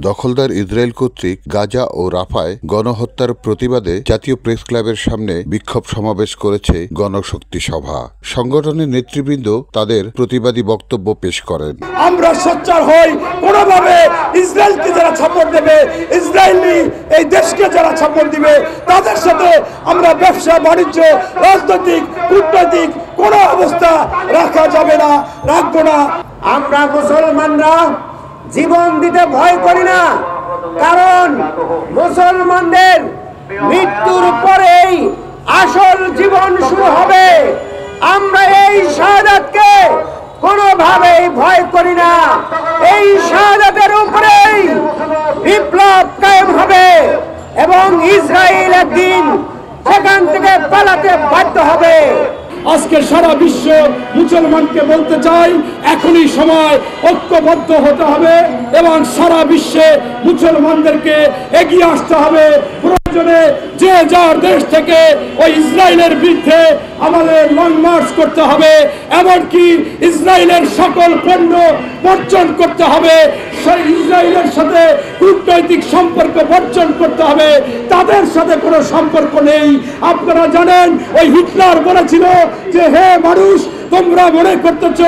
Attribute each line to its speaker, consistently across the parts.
Speaker 1: দখলদার ইসরায়েল কর্তৃক গাজা ও রাফায় গণহত্যার প্রতিবাদে জাতীয় প্রেস ক্লাবের সামনে বিক্ষোভ সমাবেশ করেছে গণশক্তি সভা। সংগঠনের নেতৃবৃন্দ তাদের প্রতিবাদী বক্তব্য পেশ করেন।
Speaker 2: আমরা সোচ্চার হই, কোনোভাবে ইসরায়েলকে যারা সাপোর্ট দেবে, ইসরায়েলি এই দেশকে যারা সাপোর্ট দিবে, তাদের সাথে আমরা ব্যবসা বাণিজ্য, রাজনৈতিক, কূটনৈতিক কোনো অবস্থা রাখা যাবে না, রাখবো না।
Speaker 3: আমরা মুসলমানরা জীবন দিতে ভয় করি না, কারণ মুসলমানদের মৃত্যুর পরেই আসল জীবন শুরু হবে। আমরা এই শাহাদাতকে কোনোভাবেই ভয় করি না। এই শাহাদাতের উপরেই বিপ্লব কায়েম হবে এবং ইসরায়েল একদিন সেখান থেকে পালাতে বাধ্য হবে।
Speaker 2: আজকে সারা বিশ্ব মুসলমানকে বলতে চাই, এখনই সময় ঐক্যবদ্ধ হতে হবে এবং সারা বিশ্বে মুসলমানদেরকে এগিয়ে আসতে হবে। প্রয়োজনে যে যার দেশ থেকে ওই ইসরায়েলের বিরুদ্ধে আমাদের লং মার্চ করতে হবে, এমনকি ইসরায়েলের সকল পণ্য বর্জন করতে হবে, সেই ইসরায়েলের সাথে কূটনৈতিক সম্পর্ক বর্জন করতে হবে। তাদের সাথে কোনো সম্পর্ক নেই। আপনারা জানেন, ওই হিটলার বলেছিল যে হে মানুষ, তোমরা মনে করতেছ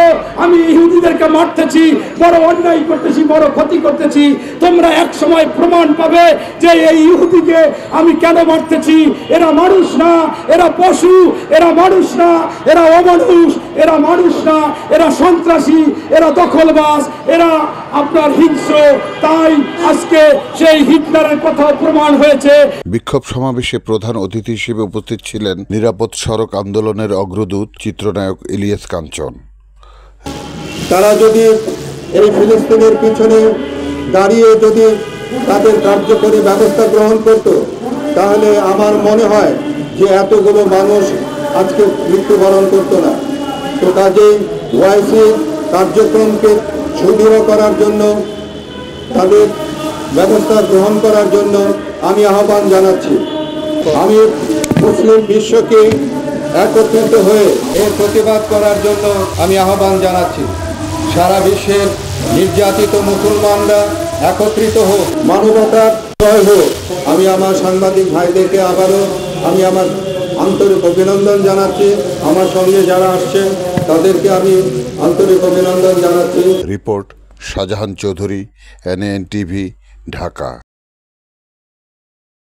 Speaker 2: আমি ইহুদিদেরকে মারতেছি, বড় অন্যায় করতেছি, বড় ক্ষতি করতেছি। তোমরা এক সময় প্রমাণ পাবে যে এই ইহুদিকে আমি কেন মারতেছি। এরা মানুষ না, এরা পশু। এরা মানুষ না, এরা অমানুষ। এরা মানুষ না, এরা সন্ত্রাসী, এরা দখলবাজ, এরা আপনার হিংস্র। তাই আজকে সেই হিটলারের কথা প্রমাণ হয়েছে।
Speaker 1: বিক্ষোভ সমাবেশে প্রধান অতিথি হিসেবে উপস্থিত ছিলেন নিরাপদ সড়ক আন্দোলনের অগ্রদূত চিত্রনায়ক ইলিয়াস কাঞ্চন।
Speaker 4: তারা যদি এই ফিলিস্তিনের পিছনে দাঁড়িয়ে যদি তাদের কার্যকরী ব্যবস্থা গ্রহণ করত, তাহলে আমার মনে হয় যে এতগুলো মানুষ আজকে মৃত্যুবরণ করতো না। তো কাজেই ওয়াইসি কার্যক্রমকে সুদৃঢ় করার জন্য, তাদের ব্যবস্থা গ্রহণ করার জন্য আমি আহ্বান জানাচ্ছি। আমি মুসলিম বিশ্বকে একত্রিত হয়ে এর প্রতিবাদ করার জন্য আমি আহ্বান জানাচ্ছি। সারা বিশ্বের নির্যাতিত মুসলমানরা একত্রিত হোক, মানবতার জয় হোক। আমি আমার সাংবাদিক ভাইদেরকে আবারও আমি আমার আন্তরিক অভিনন্দন জানাচ্ছি। আমার সঙ্গে যারা আসছেন তাদেরকে আমি আন্তরিক অভিনন্দন জানাচ্ছি।
Speaker 1: Report Shahjahan Chowdhury, NAN TV, Dhaka.